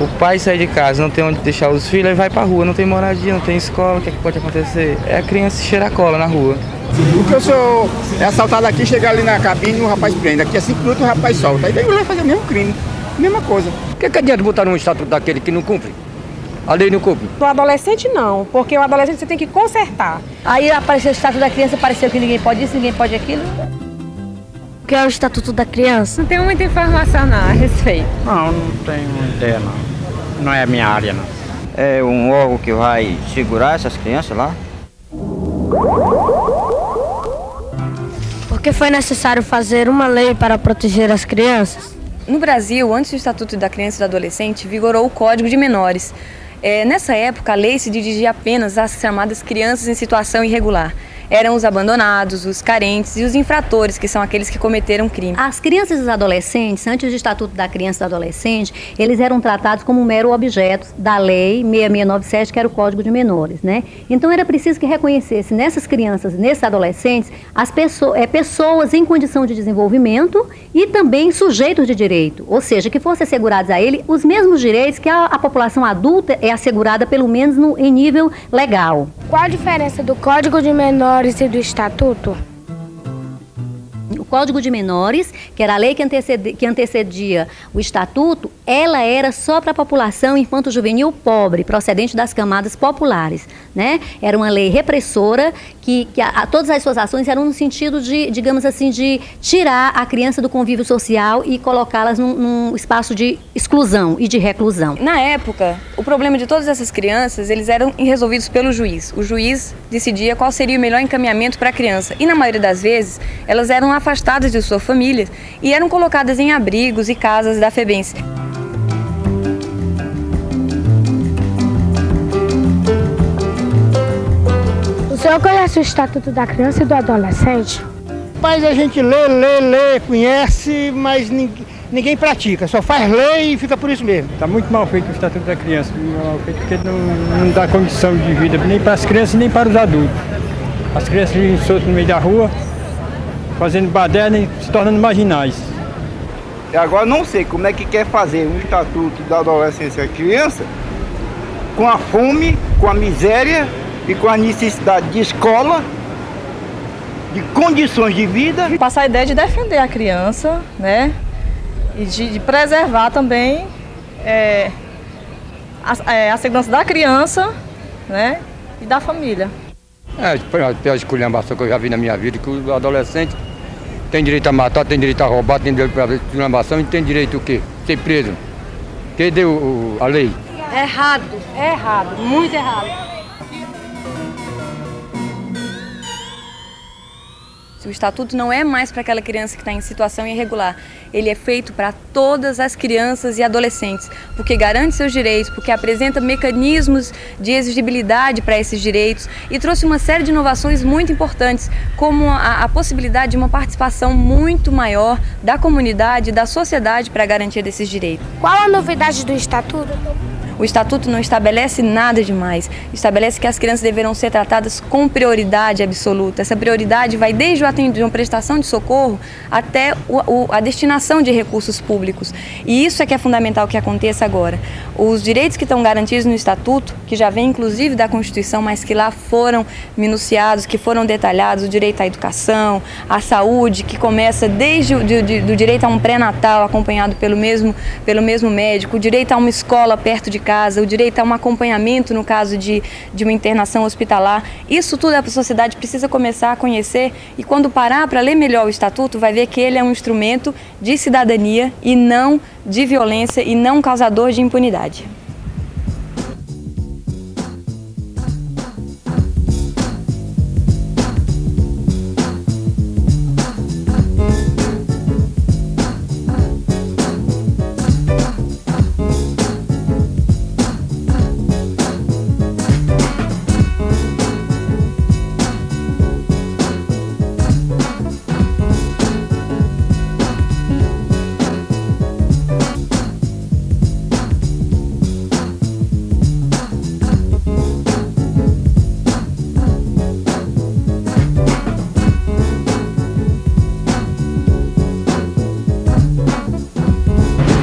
O pai sai de casa, não tem onde deixar os filhos, ele vai pra rua, não tem moradia, não tem escola, o que é que pode acontecer? É a criança cheirar cola na rua. Porque eu sou assaltado aqui, chegar ali na cabine e o rapaz prende. Aqui a 5 minutos o rapaz solta. Aí ele vai fazer o mesmo crime, mesma coisa. O que adianta botar num estatuto daquele que não cumpre? A lei não cumpre? Do adolescente não, porque o adolescente você tem que consertar. Aí apareceu o estatuto da criança, pareceu que ninguém pode isso, ninguém pode aquilo. O que é o estatuto da criança? Não tenho muita informação não, a respeito. Não tenho ideia não. Não é a minha área não. É um órgão que vai segurar essas crianças lá? Por que foi necessário fazer uma lei para proteger as crianças? No Brasil, antes do Estatuto da Criança e do Adolescente, vigorou o Código de Menores. Nessa época, a lei se dirigia apenas às chamadas crianças em situação irregular. Eram os abandonados, os carentes e os infratores, que são aqueles que cometeram crime. As crianças e os adolescentes, antes do Estatuto da Criança e do Adolescente, eles eram tratados como mero objetos da Lei 6697, que era o Código de Menores, né? Então era preciso que reconhecesse nessas crianças, nesses adolescentes, as pessoas em condição de desenvolvimento e também sujeitos de direito, ou seja, que fossem assegurados a ele os mesmos direitos que a população adulta é assegurada, pelo menos em nível legal. Qual a diferença do Código de Menores e do Estatuto? O Código de Menores, que era a lei que antecedia o Estatuto, ela era só para a população infanto-juvenil pobre, procedente das camadas populares, né? Era uma lei repressora que todas as suas ações eram no sentido de, digamos assim, de tirar a criança do convívio social e colocá-las num espaço de exclusão e de reclusão. Na época, o problema de todas essas crianças, eles eram resolvidos pelo juiz. O juiz decidia qual seria o melhor encaminhamento para a criança. E na maioria das vezes, elas eram afastadas de sua família e eram colocadas em abrigos e casas da FEBEM. O senhor conhece o Estatuto da Criança e do Adolescente? Mas a gente lê, conhece, mas ninguém pratica. Só faz lei e fica por isso mesmo. Está muito mal feito o Estatuto da Criança. Mal feito porque não dá condição de vida nem para as crianças nem para os adultos. As crianças vivem soltas no meio da rua, fazendo baderna e se tornando marginais. E agora não sei como é que quer fazer um Estatuto da Adolescência e Criança com a fome, com a miséria e com a necessidade de escola, de condições de vida. Passar a ideia de defender a criança, né? E de preservar também a segurança da criança, né? E da família. A pior esculhambação que eu já vi na minha vida, que o adolescente tem direito a matar, tem direito a roubar, tem direito a esculhambação e tem direito o quê? Ser preso. Quem deu a lei? Errado, muito errado. O Estatuto não é mais para aquela criança que está em situação irregular. Ele é feito para todas as crianças e adolescentes, porque garante seus direitos, porque apresenta mecanismos de exigibilidade para esses direitos e trouxe uma série de inovações muito importantes, como a possibilidade de uma participação muito maior da comunidade e da sociedade para a garantia desses direitos. Qual a novidade do Estatuto? O Estatuto não estabelece nada demais, estabelece que as crianças deverão ser tratadas com prioridade absoluta. Essa prioridade vai desde uma prestação de socorro até a destinação de recursos públicos. E isso é que é fundamental que aconteça agora. Os direitos que estão garantidos no Estatuto, que já vem inclusive da Constituição, mas que lá foram minuciados, que foram detalhados, o direito à educação, à saúde, que começa desde do direito a um pré-natal acompanhado pelo mesmo médico, o direito a uma escola perto de casa, o direito a um acompanhamento no caso de uma internação hospitalar. Isso tudo a sociedade precisa começar a conhecer e quando parar para ler melhor o Estatuto, vai ver que ele é um instrumento de cidadania e não de violência e não causador de impunidade.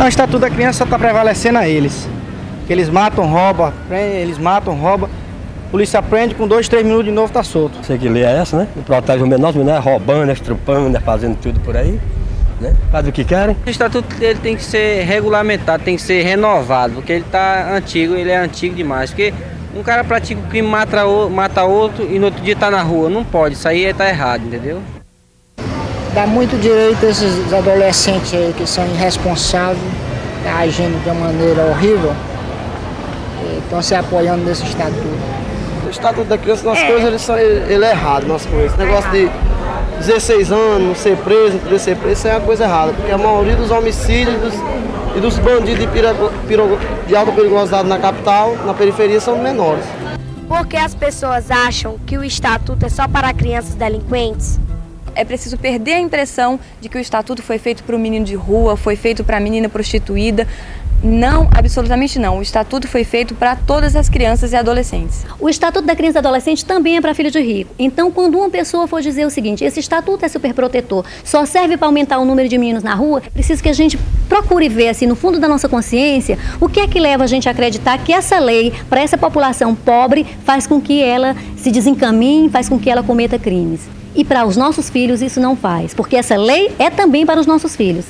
O Estatuto da Criança só está prevalecendo a eles. Que eles matam, roubam, eles matam, roubam. A polícia prende, com 2, 3 minutos de novo tá solto. Sei que lei é essa, né? Protege o menor, roubando, estrupando, fazendo tudo por aí. Né? Faz o que querem. O estatuto dele tem que ser regulamentado, tem que ser renovado, porque ele tá antigo, ele é antigo demais. Porque um cara pratica o crime, mata outro e no outro dia tá na rua. Não pode, isso aí tá errado, entendeu? Dá muito direito a esses adolescentes aí que são irresponsáveis, agindo de uma maneira horrível, estão se apoiando nesse estatuto. O estatuto da criança, nossas coisas, ele é errado, nossas coisas. Esse negócio de 16 anos, não ser preso, não poder ser preso, isso é uma coisa errada, porque a maioria dos homicídios e dos bandidos de alta perigosidade na capital, na periferia, são menores. Por que as pessoas acham que o estatuto é só para crianças delinquentes? É preciso perder a impressão de que o estatuto foi feito para o menino de rua, foi feito para a menina prostituída. Não, absolutamente não. O estatuto foi feito para todas as crianças e adolescentes. O estatuto da criança e adolescente também é para filho de rico. Então, quando uma pessoa for dizer o seguinte, esse estatuto é super protetor, só serve para aumentar o número de meninos na rua, é preciso que a gente procure ver, assim, no fundo da nossa consciência, o que é que leva a gente a acreditar que essa lei, para essa população pobre, faz com que ela se desencaminhe, faz com que ela cometa crimes. E para os nossos filhos isso não faz, porque essa lei é também para os nossos filhos.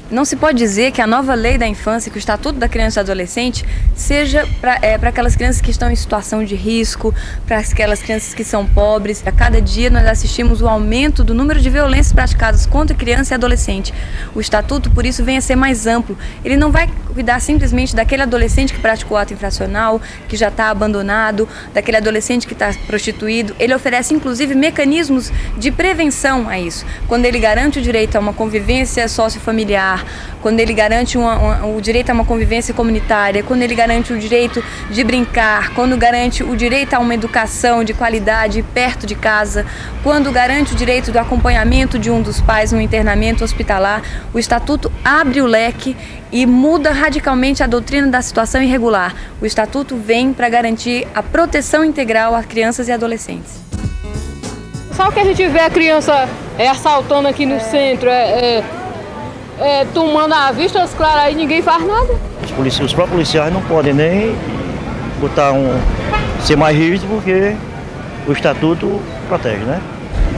Não se pode dizer que a nova lei da infância, que o Estatuto da Criança e do Adolescente, seja para aquelas crianças que estão em situação de risco, para aquelas crianças que são pobres. A cada dia nós assistimos o aumento do número de violências praticadas contra criança e adolescente. O Estatuto, por isso, vem a ser mais amplo. Ele não vai cuidar simplesmente daquele adolescente que praticou ato infracional, que já está abandonado, daquele adolescente que está prostituído. Ele oferece, inclusive, mecanismos de prevenção a isso. Quando ele garante o direito a uma convivência sociofamiliar, quando ele garante o direito a uma convivência comunitária, quando ele garante o direito de brincar, quando garante o direito a uma educação de qualidade perto de casa, quando garante o direito do acompanhamento de um dos pais no internamento hospitalar, o Estatuto abre o leque e muda radicalmente a doutrina da situação irregular. O Estatuto vem para garantir a proteção integral a crianças e adolescentes. Só que a gente vê a criança assaltando aqui no centro, tomando a vista, as claras aí, ninguém faz nada. Os próprios policiais não podem nem ser mais rígidos porque o estatuto protege, né?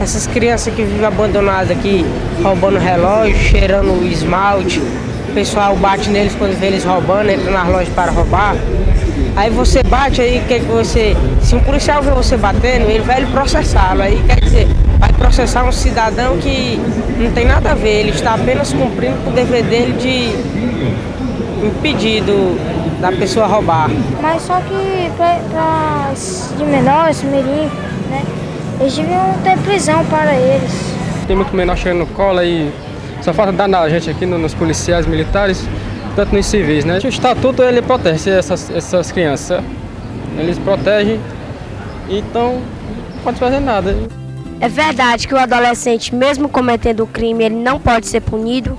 Essas crianças que vivem abandonadas aqui, roubando relógio, cheirando esmalte, o pessoal bate neles quando vê eles roubando, entra nas lojas para roubar. Aí você bate, aí quer que você... Se um policial vê você batendo, ele vai processá-lo. Aí quer dizer, vai processar um cidadão que não tem nada a ver, ele está apenas cumprindo o dever dele de impedir da pessoa roubar. Mas só que para de menores, mirim, né, eles deviam ter prisão para eles. Tem muito menor chegando no colo e só falta dar na gente aqui nos policiais militares, tanto nos civis, né? O estatuto ele protege essas crianças, eles protegem, então não pode fazer nada. É verdade que o adolescente, mesmo cometendo o crime, ele não pode ser punido?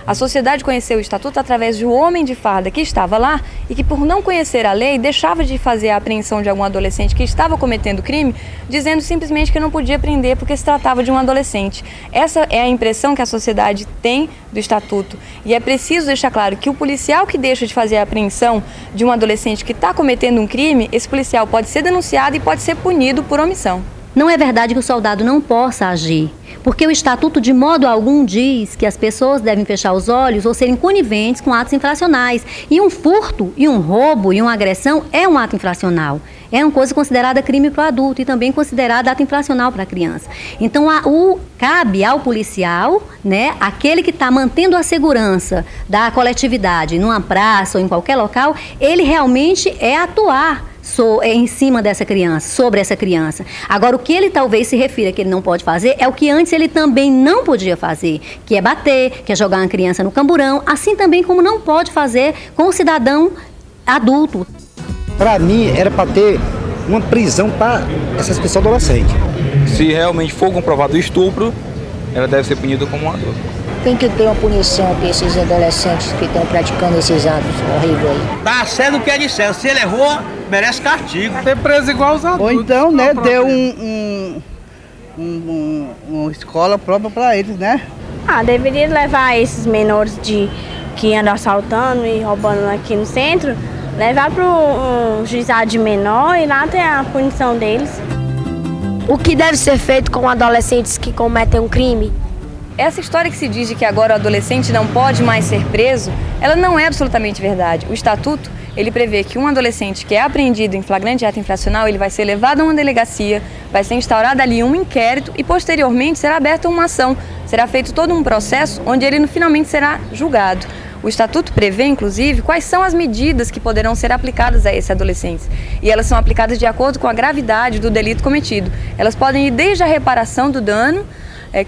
A sociedade conheceu o Estatuto através de um homem de farda que estava lá e que, por não conhecer a lei, deixava de fazer a apreensão de algum adolescente que estava cometendo crime, dizendo simplesmente que não podia prender porque se tratava de um adolescente. Essa é a impressão que a sociedade tem do Estatuto. E é preciso deixar claro que o policial que deixa de fazer a apreensão de um adolescente que está cometendo um crime, esse policial pode ser denunciado e pode ser punido por omissão. Não é verdade que o soldado não possa agir, porque o Estatuto de modo algum diz que as pessoas devem fechar os olhos ou serem coniventes com atos infracionais. E um furto, e um roubo, e uma agressão é um ato infracional. É uma coisa considerada crime para o adulto e também considerada ato infracional para a criança. Então, cabe ao policial, né, aquele que está mantendo a segurança da coletividade numa praça ou em qualquer local, ele realmente atuar em cima dessa criança, sobre essa criança. Agora, o que ele talvez se refira que ele não pode fazer é o que antes ele também não podia fazer, que é bater, que é jogar uma criança no camburão, assim também como não pode fazer com o cidadão adulto. Para mim, era para ter uma prisão para essas pessoas adolescentes. Se realmente for comprovado o estupro, ela deve ser punida como um adulto. Tem que ter uma punição para esses adolescentes que estão praticando esses atos horríveis aí. Tá sendo o que é disseram. Se ele errou, merece castigo. Ser preso igual os adultos. Ou então, né, ter uma escola própria para eles, né? Deveria levar esses menores que andam assaltando e roubando aqui no centro levar para um juizado de menor e lá tem a punição deles. O que deve ser feito com adolescentes que cometem um crime? Essa história que se diz de que agora o adolescente não pode mais ser preso, ela não é absolutamente verdade. O Estatuto, ele prevê que um adolescente que é apreendido em flagrante ato infracional, ele vai ser levado a uma delegacia, vai ser instaurado ali um inquérito e posteriormente será aberta uma ação, será feito todo um processo onde ele finalmente será julgado. O Estatuto prevê, inclusive, quais são as medidas que poderão ser aplicadas a esse adolescente. E elas são aplicadas de acordo com a gravidade do delito cometido. Elas podem ir desde a reparação do dano,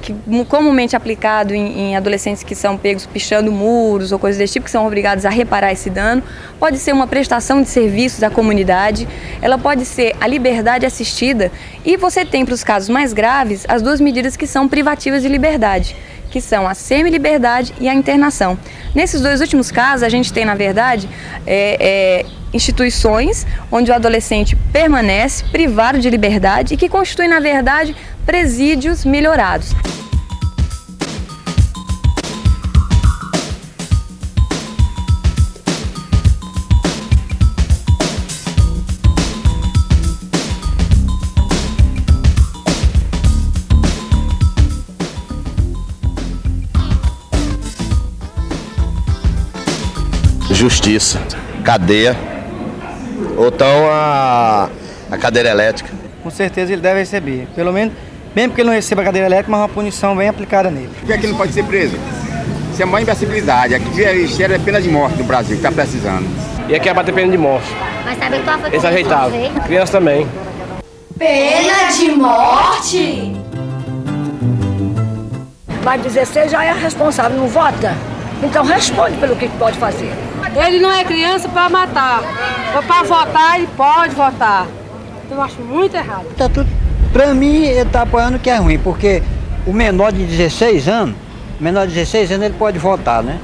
que comumente aplicado em adolescentes que são pegos pichando muros ou coisas desse tipo, que são obrigados a reparar esse dano. Pode ser uma prestação de serviços à comunidade, ela pode ser a liberdade assistida e você tem, para os casos mais graves, as duas medidas que são privativas de liberdade, que são a semi-liberdade e a internação. Nesses dois últimos casos, a gente tem, na verdade, instituições onde o adolescente permanece privado de liberdade e que constituem, na verdade, presídios melhorados. Justiça, cadeia, ou então a cadeira elétrica. Com certeza ele deve receber, pelo menos, mesmo que ele não receba a cadeira elétrica, mas uma punição bem aplicada nele. Por que aqui não pode ser preso? Isso é uma invencibilidade. Aqui gera pena de morte no Brasil, que está precisando. E aqui é bater pena de morte. Mas sabe qual foi Esse é ajeitável. Criança também. Pena de morte? Mas 16 já é responsável, não vota? Então responde pelo que pode fazer. Ele não é criança para matar, ou para votar ele pode votar. Eu acho muito errado. Para mim, ele está apoiando que é ruim, porque o menor de 16 anos, ele pode votar, né?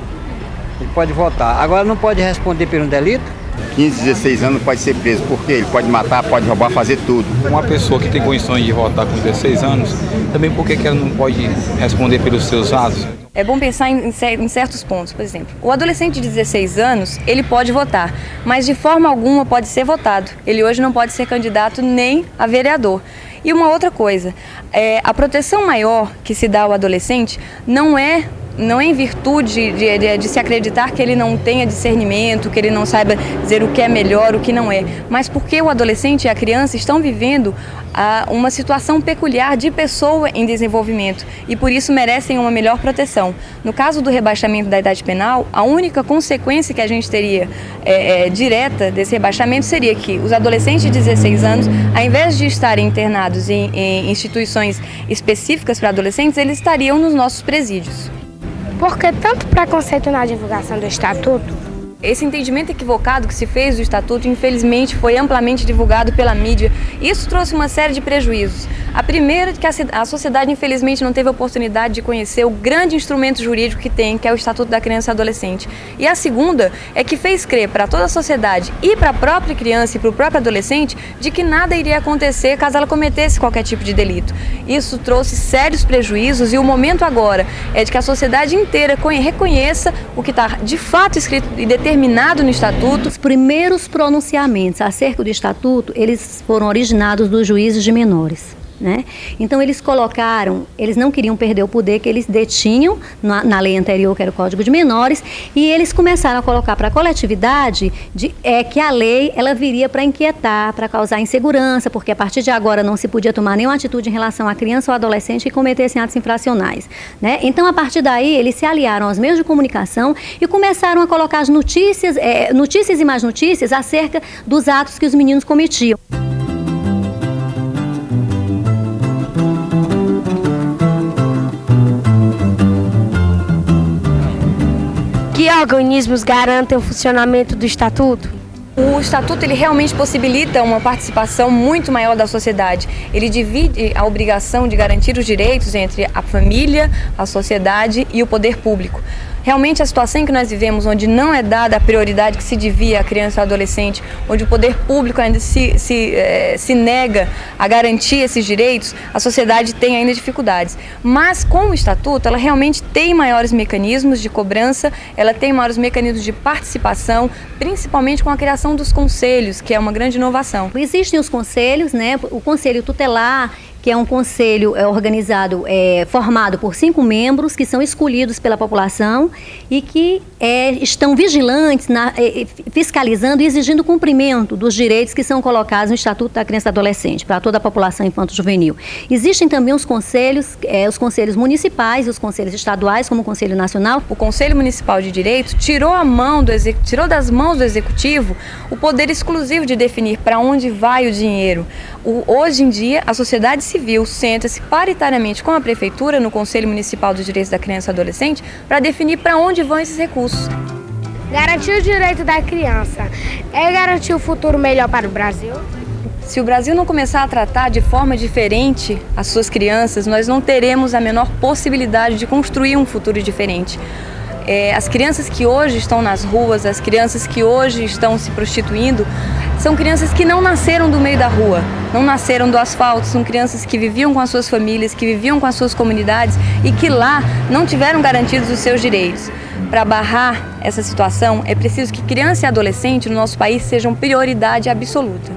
Ele pode votar. Agora não pode responder por um delito. 15, 16 anos pode ser preso, porque ele pode matar, pode roubar, fazer tudo. Uma pessoa que tem condições de votar com 16 anos, também por que ela não pode responder pelos seus atos? É bom pensar em certos pontos, por exemplo. O adolescente de 16 anos, ele pode votar, mas de forma alguma pode ser votado. Ele hoje não pode ser candidato nem a vereador. E uma outra coisa, a proteção maior que se dá ao adolescente não é em virtude de se acreditar que ele não tenha discernimento, que ele não saiba dizer o que é melhor, o que não é, mas porque o adolescente e a criança estão vivendo uma situação peculiar de pessoa em desenvolvimento e por isso merecem uma melhor proteção. No caso do rebaixamento da idade penal, a única consequência que a gente teria direta desse rebaixamento seria que os adolescentes de 16 anos, ao invés de estarem internados em instituições específicas para adolescentes, eles estariam nos nossos presídios. Por que tanto preconceito na divulgação do Estatuto? Esse entendimento equivocado que se fez do Estatuto, infelizmente, foi amplamente divulgado pela mídia. Isso trouxe uma série de prejuízos. A primeira é que a sociedade, infelizmente, não teve a oportunidade de conhecer o grande instrumento jurídico que tem, que é o Estatuto da Criança e Adolescente. E a segunda é que fez crer para toda a sociedade e para a própria criança e para o próprio adolescente de que nada iria acontecer caso ela cometesse qualquer tipo de delito. Isso trouxe sérios prejuízos e o momento agora é de que a sociedade inteira reconheça o que está de fato escrito e determinado no Estatuto. Os primeiros pronunciamentos acerca do Estatuto, eles foram originados dos juízes de menores. Né? Então eles não queriam perder o poder que eles detinham na lei anterior, que era o Código de Menores, e eles começaram a colocar para a coletividade que a lei ela viria para inquietar, para causar insegurança, porque a partir de agora não se podia tomar nenhuma atitude em relação à criança ou adolescente que cometessem atos infracionais. Né? Então a partir daí eles se aliaram aos meios de comunicação e começaram a colocar as notícias e mais notícias acerca dos atos que os meninos cometiam. Que organismos garantem o funcionamento do Estatuto? O Estatuto ele realmente possibilita uma participação muito maior da sociedade. Ele divide a obrigação de garantir os direitos entre a família, a sociedade e o poder público. Realmente a situação em que nós vivemos, onde não é dada a prioridade que se devia à criança e ao adolescente, onde o poder público ainda se nega a garantir esses direitos, a sociedade tem ainda dificuldades. Mas com o Estatuto, ela realmente tem maiores mecanismos de cobrança, ela tem maiores mecanismos de participação, principalmente com a criação dos conselhos, que é uma grande inovação. Existem os conselhos, né? O Conselho Tutelar, que é um conselho organizado, formado por 5 membros que são escolhidos pela população e que estão vigilantes, fiscalizando e exigindo o cumprimento dos direitos que são colocados no Estatuto da Criança e do Adolescente, para toda a população infanto-juvenil. Existem também os conselhos municipais e os conselhos estaduais, como o Conselho Nacional. O Conselho Municipal de Direito tirou das mãos do Executivo o poder exclusivo de definir para onde vai o dinheiro. Hoje em dia, a sociedade civil senta-se paritariamente com a Prefeitura no Conselho Municipal dos Direitos da Criança e do Adolescente para definir para onde vão esses recursos. Garantir o direito da criança é garantir o futuro melhor para o Brasil? Se o Brasil não começar a tratar de forma diferente as suas crianças, nós não teremos a menor possibilidade de construir um futuro diferente. As crianças que hoje estão nas ruas, as crianças que hoje estão se prostituindo, são crianças que não nasceram do meio da rua, não nasceram do asfalto, são crianças que viviam com as suas famílias, que viviam com as suas comunidades e que lá não tiveram garantidos os seus direitos. Para barrar essa situação, é preciso que criança e adolescente no nosso país sejam prioridade absoluta.